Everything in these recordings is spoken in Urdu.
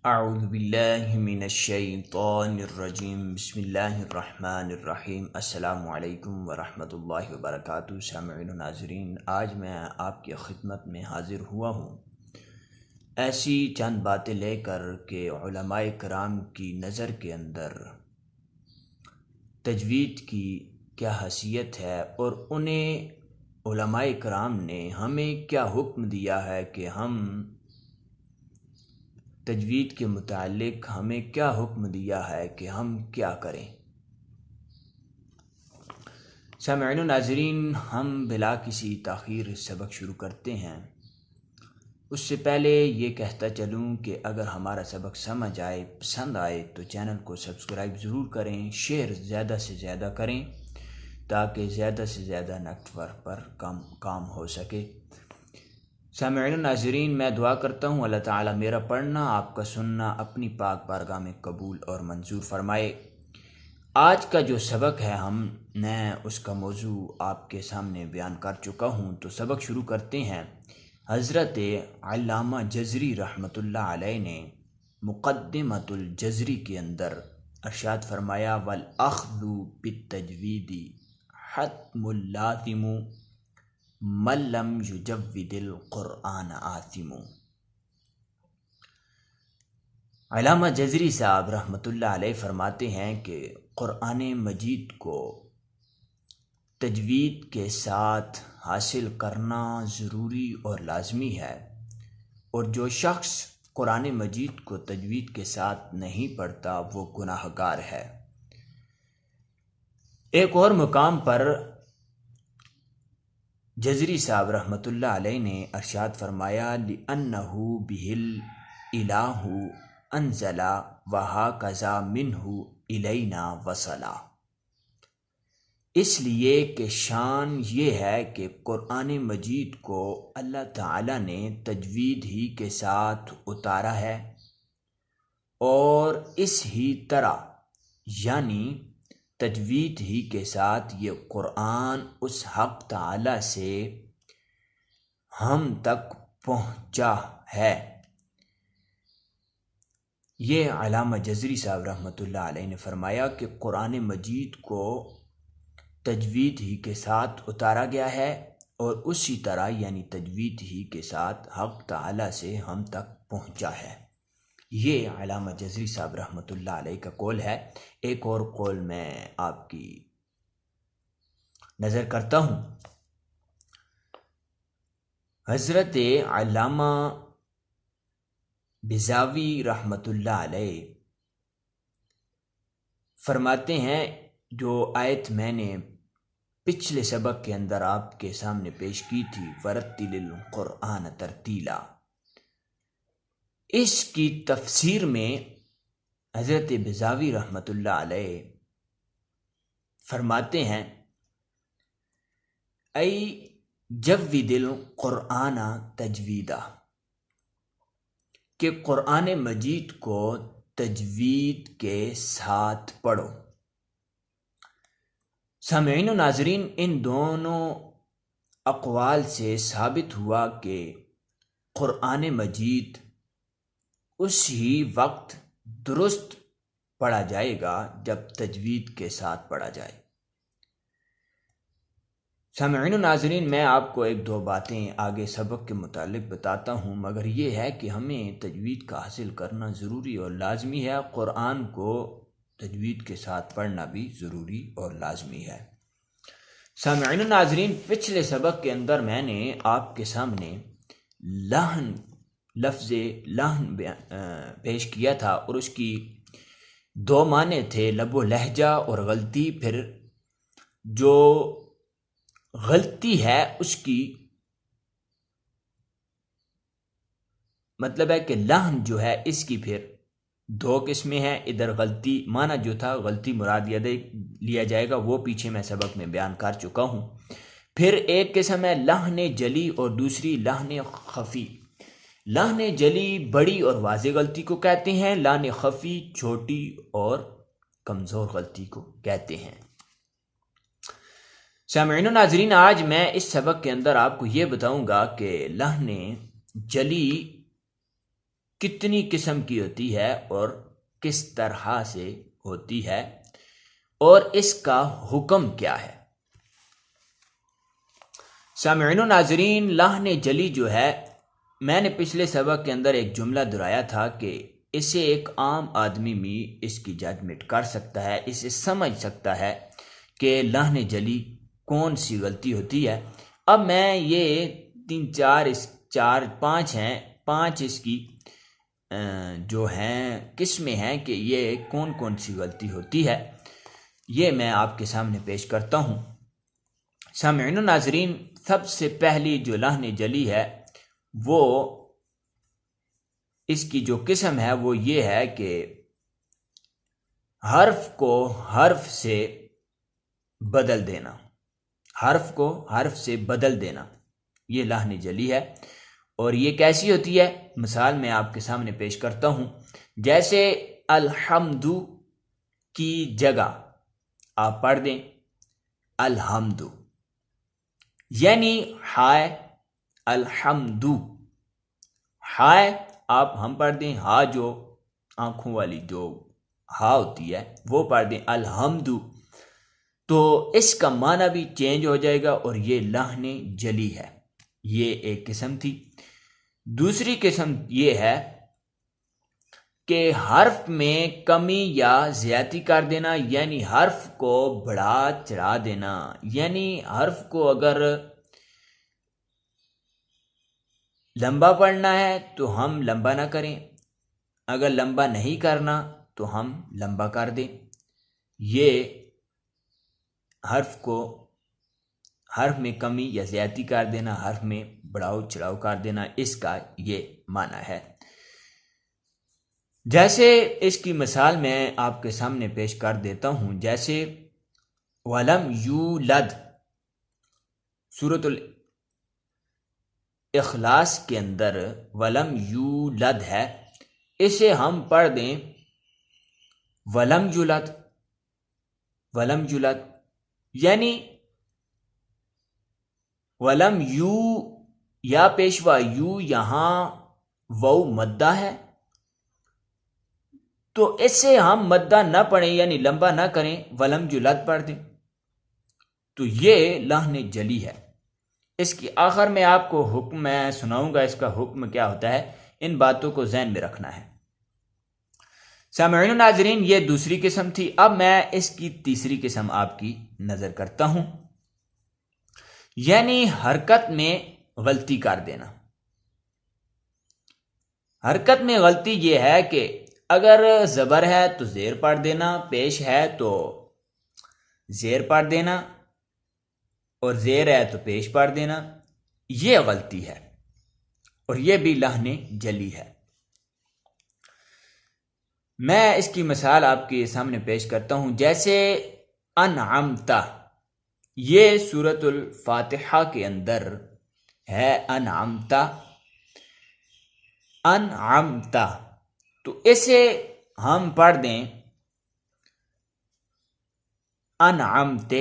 اعوذ باللہ من الشیطان الرجیم بسم اللہ الرحمن الرحیم السلام علیکم ورحمۃ اللہ وبرکاتہ۔ سامعین و ناظرین، آج میں آپ کی خدمت میں حاضر ہوا ہوں ایسی چند باتیں لے کر کہ علماء کرام کی نظر کے اندر تجوید کی کیا حیثیت ہے اور انہیں علماء کرام نے ہمیں کیا حکم دیا ہے کہ ہم تجوید کے متعلق ہمیں کیا حکم دیا ہے کہ ہم کیا کریں۔ سامعین و ناظرین، ہم بلا کسی تاخیر سبق شروع کرتے ہیں۔ اس سے پہلے یہ کہتا چلوں کہ اگر ہمارا سبق سمجھ آئے، پسند آئے تو چینل کو سبسکرائب ضرور کریں، شیئر زیادہ سے زیادہ کریں تاکہ زیادہ سے زیادہ نیٹ ورک پر کام ہو سکے۔ سامعین و ناظرین، میں دعا کرتا ہوں اللہ تعالیٰ میرا پڑھنا، آپ کا سننا اپنی پاک بارگاہ میں قبول اور منظور فرمائے۔ آج کا جو سبق ہے میں اس کا موضوع آپ کے سامنے بیان کر چکا ہوں، تو سبق شروع کرتے ہیں۔ حضرت علامہ جزری رحمۃ اللہ علیہ نے مقدمۃ الجزری کے اندر ارشاد فرمایا، وَالْأَخْذُ بِالتَّجْوِيدِ حَتْمٌ لَازِمٌ مَن لَّمْ يُجَوِّدِ الْقُرْآنَ آثِمٌ۔ علامہ جزری صاحب رحمۃ اللہ علیہ فرماتے ہیں کہ قرآن مجید کو تجوید کے ساتھ حاصل کرنا ضروری اور لازمی ہے، اور جو شخص قرآن مجید کو تجوید کے ساتھ نہیں پڑھتا وہ گناہ گار ہے۔ ایک اور مقام پر جزری صاحب رحمۃ اللہ علیہ نے ارشاد فرمایا، لِأَنَّهُ بِهِ الْإِلَٰهُ أَنزَلَ وَهَكَذَا مِنْهُ إِلَيْنَا وَصَلَ۔ اس لیے کہ شان یہ ہے کہ قرآن مجید کو اللہ تعالیٰ نے تجوید ہی کے ساتھ اتارا ہے، اور اس ہی طرح یعنی تجوید ہی کے ساتھ یہ قرآن اس حق تعالیٰ سے ہم تک پہنچا ہے۔ یہ علامہ جزری صاحب رحمۃ اللہ علیہ نے فرمایا کہ قرآن مجید کو تجوید ہی کے ساتھ اتارا گیا ہے، اور اسی طرح یعنی تجوید ہی کے ساتھ حق تعالیٰ سے ہم تک پہنچا ہے۔ یہ علامہ جزری صاحب رحمۃ اللہ علیہ کا قول ہے۔ ایک اور قول میں آپ کی نظر کرتا ہوں۔ حضرت علامہ بیضاوی رحمۃ اللہ علیہ فرماتے ہیں، جو آیت میں نے پچھلے سبق کے اندر آپ کے سامنے پیش کی تھی، وَرَتِّلِ الْقُرْآنَ تَرْتِیلًا، اس کی تفسیر میں حضرت بیضاوی رحمۃ اللہ علیہ فرماتے ہیں، ای جوِّد القرآن تجویدا، کہ قرآن مجید کو تجوید کے ساتھ پڑھو۔ سامعین و ناظرین، ان دونوں اقوال سے ثابت ہوا کہ قرآن مجید اس ہی وقت درست پڑھا جائے گا جب تجوید کے ساتھ پڑھا جائے۔ سامعین و ناظرین، میں آپ کو ایک دو باتیں آگے سبق کے متعلق بتاتا ہوں، مگر یہ ہے کہ ہمیں تجوید کا حاصل کرنا ضروری اور لازمی ہے، قرآن کو تجوید کے ساتھ پڑھنا بھی ضروری اور لازمی ہے۔ سامعین و ناظرین، پچھلے سبق کے اندر میں نے آپ کے سامنے لفظ لحن پیش کیا تھا، اور اس کی دو معنی تھے، لب و لہجہ اور غلطی۔ پھر جو غلطی ہے اس کی مطلب ہے کہ لحن جو ہے اس کی پھر دو قسمیں ہیں۔ ادھر غلطی معنی جو تھا، غلطی مراد لیا جائے گا، وہ پیچھے میں سبق میں بیان کر چکا ہوں۔ پھر ایک قسم ہے لحن جلی اور دوسری لحن خفی۔ لحن جلی بڑی اور واضح غلطی کو کہتے ہیں، لحن خفی چھوٹی اور کمزور غلطی کو کہتے ہیں۔ سامعین و ناظرین، آج میں اس سبق کے اندر آپ کو یہ بتاؤں گا کہ لحن جلی کتنی قسم کی ہوتی ہے اور کس طرح سے ہوتی ہے اور اس کا حکم کیا ہے۔ سامعین و ناظرین، لحن جلی جو ہے، میں نے پچھلے سبق کے اندر ایک جملہ دہرایا تھا کہ اسے ایک عام آدمی بھی اس کی ججمنٹ کر سکتا ہے، اسے سمجھ سکتا ہے کہ لحن جلی کون سی غلطی ہوتی ہے۔ اب میں یہ پانچ اس کی جو ہیں قسمیں ہیں کہ یہ کون کون سی غلطی ہوتی ہے، یہ میں آپ کے سامنے پیش کرتا ہوں۔ سامعین و ناظرین، سب سے پہلی جو لحن جلی ہے وہ اس کی جو قسم ہے وہ یہ ہے کہ حرف کو حرف سے بدل دینا، حرف کو حرف سے بدل دینا، یہ لحن جلی ہے۔ اور یہ کیسی ہوتی ہے؟ مثال میں آپ کے سامنے پیش کرتا ہوں۔ جیسے الحمد کی جگہ آپ پڑھ دیں الحمد، یعنی ہائے الحمد، ہائے آپ ہم پڑھ دیں ہا، جو آنکھوں والی جو ہا ہوتی ہے وہ پڑھ دیں الحمد، تو اس کا معنی بھی چینج ہو جائے گا اور یہ لحن جلی ہے۔ یہ ایک قسم تھی۔ دوسری قسم یہ ہے کہ حرف میں کمی یا زیادتی کر دینا، یعنی حرف کو بڑھا چڑھا دینا، یعنی حرف کو اگر لمبا پڑھنا ہے تو ہم لمبا نہ کریں، اگر لمبا نہیں کرنا تو ہم لمبا کر دیں۔ یہ حرف میں کمی یا زیادتی کر دینا، حرف میں بڑھاؤ چڑھاؤ کر دینا، اس کا یہ معنی ہے۔ جیسے اس کی مثال میں آپ کے سامنے پیش کر دیتا ہوں، جیسے وَلَمْ يُولَدْ، سورۃ الاخلاص کے اندر وَلَمْ يُولَدْ ہے، اسے ہم پڑھ دیں وَلَمْ يُولَدْ، وَلَمْ يُولَدْ، یعنی وَلَمْ یو یا پیشوا یو، یہاں وو مدہ ہے تو اس سے ہم مدہ نہ پڑھیں، یعنی لمبا نہ کریں، وَلَمْ يُولَدْ پڑھ دیں، تو یہ لحن جلی ہے۔ اس کی آخر میں آپ کو حکم میں سناؤں گا، اس کا حکم کیا ہوتا ہے، ان باتوں کو ذہن میں رکھنا ہے۔ سامعین و ناظرین، یہ دوسری قسم تھی۔ اب میں اس کی تیسری قسم آپ کی نظر کرتا ہوں، یعنی حرکت میں غلطی کر دینا۔ حرکت میں غلطی یہ ہے کہ اگر زبر ہے تو زیر پڑھ دینا، پیش ہے تو زیر پڑھ دینا، اور زیر ہے تو پیش پڑھ دینا، یہ غلطی ہے اور یہ بھی لحن جلی ہے۔ میں اس کی مثال آپ کے سامنے پیش کرتا ہوں، جیسے انعمت، یہ سورۃ الفاتحہ کے اندر ہے انعمت، انعمت، تو اسے ہم پڑھ دیں انعمت،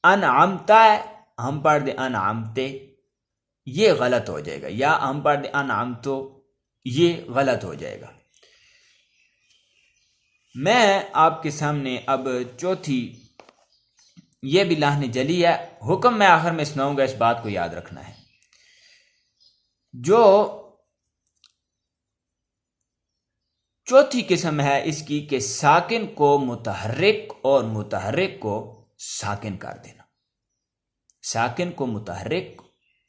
انعمت ہم پڑھ دیں انعمت، یہ غلط ہو جائے گا، یا ہم پڑھ دیں انعمت، یہ غلط ہو جائے گا۔ میں آپ کے سامنے اب چوتھی، یہ بھی لحن جلی ہے، حکم میں آخر میں سناؤں گا، اس بات کو یاد رکھنا ہے۔ جو چوتھی قسم ہے اس کی کہ ساکن کو متحرک اور متحرک کو ساکن کر دینا، ساکن کو متحرک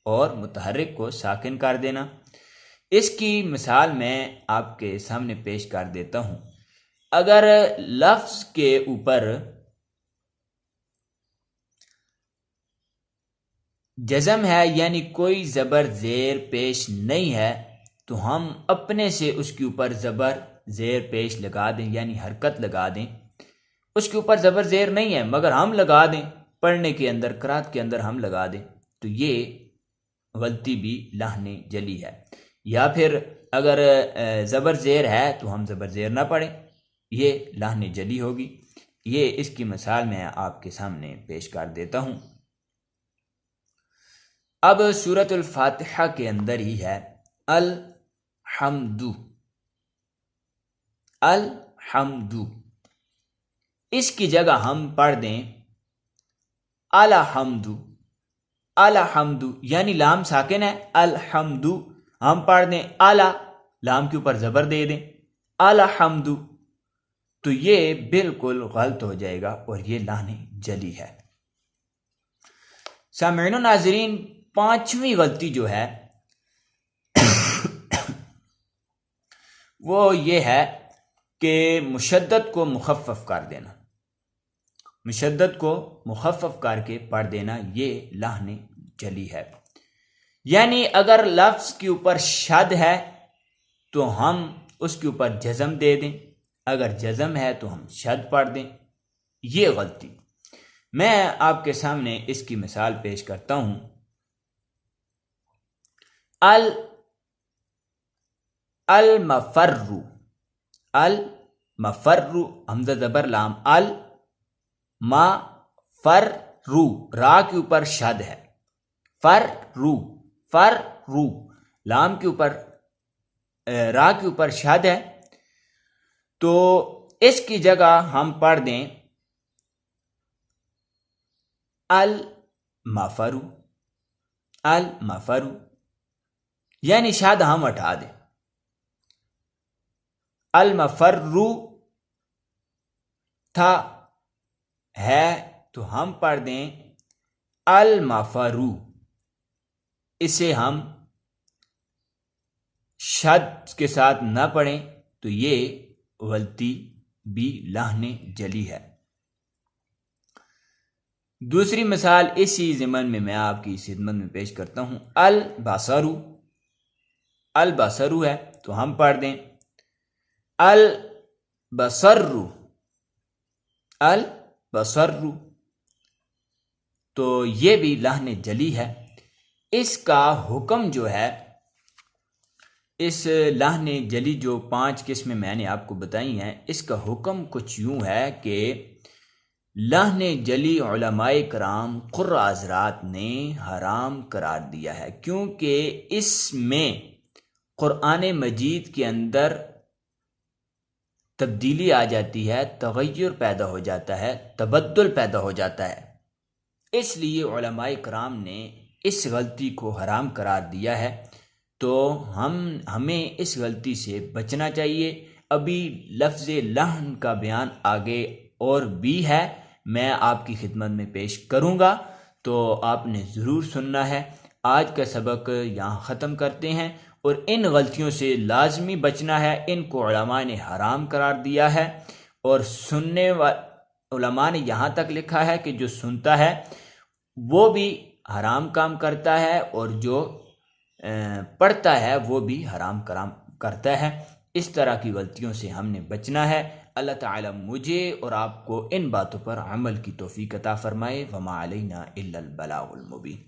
اور متحرک کو ساکن کر دینا۔ اس کی مثال میں آپ کے سامنے پیش کر دیتا ہوں۔ اگر لفظ کے اوپر جزم ہے، یعنی کوئی زبر زیر پیش نہیں ہے، تو ہم اپنے سے اس کے اوپر زبر زیر پیش لگا دیں، یعنی حرکت لگا دیں۔ اس کے اوپر زبر زیر نہیں ہے مگر ہم لگا دیں، پڑھنے کے اندر قرات کے اندر ہم لگا دیں، تو یہ غلطی بھی لحن جلی ہے۔ یا پھر اگر زبر زیر ہے تو ہم زبر زیر نہ پڑھیں، یہ لحن جلی ہوگی۔ یہ اس کی مثال میں آپ کے سامنے پیش کر دیتا ہوں۔ اب سورۃ الفاتحہ کے اندر ہی ہے الحمد، الحمد، اس کی جگہ ہم پڑھ دیں الحمد، الحمد، یعنی لام ساکن ہے، الحمد، ہم پڑھ دیں اعلی، لام کے اوپر زبر دے دیں الحمد، تو یہ بالکل غلط ہو جائے گا اور یہ لحن جلی ہے۔ سامعین و ناظرین، پانچویں غلطی جو ہے وہ یہ ہے کہ مشدد کو مخفف کر دینا، مشدد کو مخفف کر کے پڑھ دینا، یہ لحن جلی ہے۔ یعنی اگر لفظ کے اوپر شد ہے تو ہم اس کے اوپر جزم دے دیں، اگر جزم ہے تو ہم شد پڑھ دیں، یہ غلطی۔ میں آپ کے سامنے اس کی مثال پیش کرتا ہوں۔ المفر، المفر، حمزہ زبر لام، المفر، را کے اوپر شد ہے، فرو، فرو، لام کے اوپر را کے اوپر شد ہے، تو اس کی جگہ ہم پڑھ دیں المفر، المفر، یعنی شد ہم ہٹا دیں، المفر تھا ہے تو ہم پڑھ دیں المفرو، اسے ہم شد کے ساتھ نہ پڑھیں تو یہ غلطی بھی لحن جلی ہے۔ دوسری مثال اسی ضمن میں آپ کی خدمت میں پیش کرتا ہوں۔ البصرو، البصرو ہے تو ہم پڑھ دیں البصرو، البصرو، تو یہ بھی لحن جلی ہے۔ اس کا حکم جو ہے، اس لحن جلی جو 5 قسمیں میں نے آپ کو بتائی ہیں، اس کا حکم کچھ یوں ہے کہ لحن جلی علماء کرام قرآ حضرات نے حرام قرار دیا ہے، کیونکہ اس میں قرآن مجید کے اندر تبدیلی آ جاتی ہے، تغیر پیدا ہو جاتا ہے، تبدل پیدا ہو جاتا ہے، اس لیے علماء کرام نے اس غلطی کو حرام قرار دیا ہے۔ تو ہمیں اس غلطی سے بچنا چاہیے۔ ابھی لفظ لحن کا بیان آگے اور بھی ہے، میں آپ کی خدمت میں پیش کروں گا، تو آپ نے ضرور سننا ہے۔ آج کا سبق یہاں ختم کرتے ہیں، اور ان غلطیوں سے لازمی بچنا ہے، ان کو علماء نے حرام قرار دیا ہے، اور سننے علماء نے یہاں تک لکھا ہے کہ جو سنتا ہے وہ بھی حرام کام کرتا ہے، اور جو پڑھتا ہے وہ بھی حرام کام کرتا ہے۔ اس طرح کی غلطیوں سے ہم نے بچنا ہے۔ اللہ تعالی مجھے اور آپ کو ان باتوں پر عمل کی توفیق عطا فرمائے۔ وما علینا الا البلاغ المبین۔